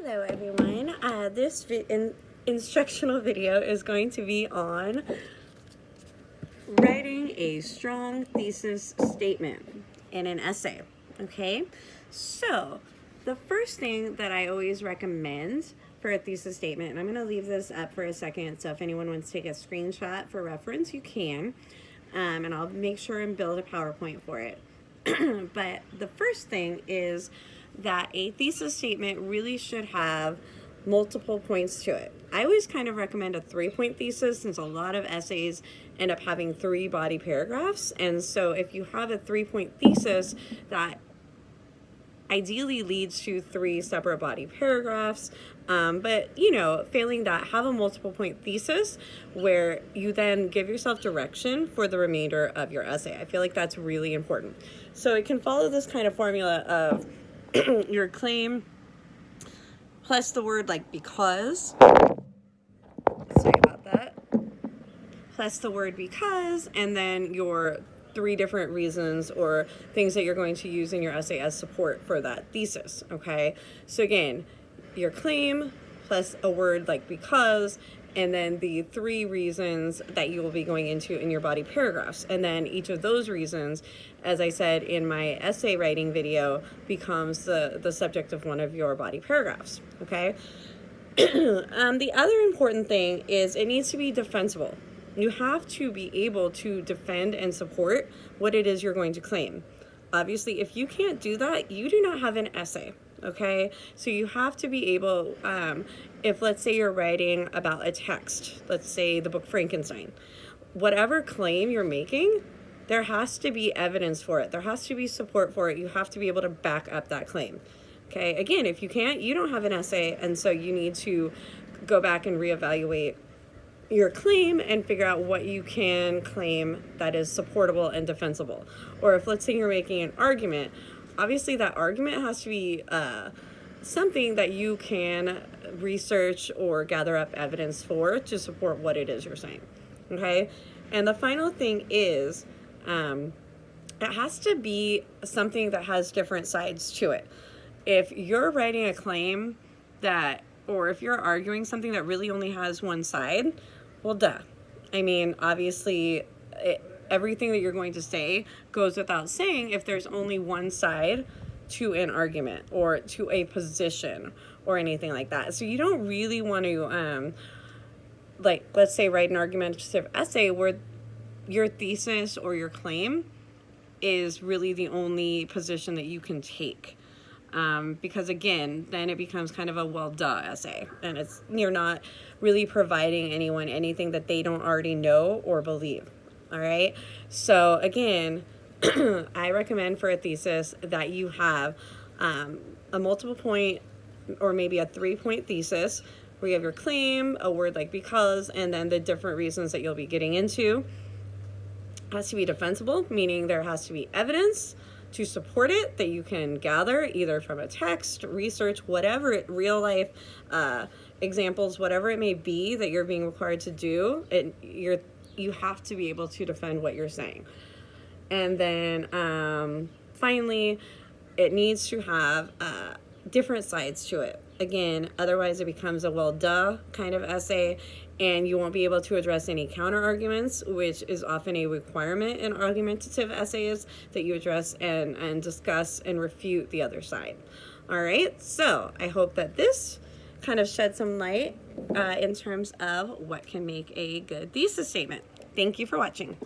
Hello everyone, this instructional video is going to be on writing a strong thesis statement in an essay, okay? So, the first thing that I always recommend for a thesis statement, and I'm going to leave this up for a second, so if anyone wants to take a screenshot for reference, you can, and I'll make sure and build a PowerPoint for it. But the first thing is that a thesis statement really should have multiple points to it. I always kind of recommend a 3-point thesis since a lot of essays end up having 3 body paragraphs. And so if you have a 3-point thesis that ideally leads to 3 separate body paragraphs, but failing that, have a multiple point thesis where you then give yourself direction for the remainder of your essay. I feel like that's really important. So it can follow this kind of formula of your claim plus the word like because, sorry about that, plus the word because, and then your 3 different reasons or things that you're going to use in your essay as support for that thesis, okay? So again, your claim plus a word like because, and then the 3 reasons that you will be going into in your body paragraphs. And then each of those reasons, as I said in my essay writing video, becomes the subject of one of your body paragraphs, okay? The other important thing is it needs to be defensible. You have to be able to defend and support what it is you're going to claim. Obviously, if you can't do that, you do not have an essay, okay? So you have to be able, if let's say you're writing about a text, let's say the book Frankenstein, whatever claim you're making, there has to be evidence for it. There has to be support for it. You have to be able to back up that claim, okay? Again, if you can't, you don't have an essay, and so you need to go back and reevaluate your claim and figure out what you can claim that is supportable and defensible. Or if let's say you're making an argument, obviously that argument has to be something that you can research or gather up evidence for to support what it is you're saying, okay? And the final thing is it has to be something that has different sides to it. If you're writing a claim or if you're arguing something that really only has one side, well, duh. I mean, obviously, everything that you're going to say goes without saying if there's only one side to an argument or to a position or anything like that. So you don't really want to, let's say, write an argumentative essay where your thesis or your claim is really the only position that you can take. Because again, then it becomes kind of a well, duh essay, and you're not really providing anyone anything that they don't already know or believe. All right. So again, I recommend for a thesis that you have a multiple point or maybe a 3-point thesis where you have your claim, a word like because, and then the different reasons that you'll be getting into. It has to be defensible, meaning there has to be evidence to support it that you can gather either from a text, research, whatever, real life examples, whatever it may be that you're being required to do. You have to be able to defend what you're saying. And then finally, it needs to have different sides to it. Again, otherwise it becomes a well, duh kind of essay, and you won't be able to address any counter arguments, which is often a requirement in argumentative essays, that you address and discuss and refute the other side. All right, so I hope that this kind of shed some light in terms of what can make a good thesis statement. Thank you for watching.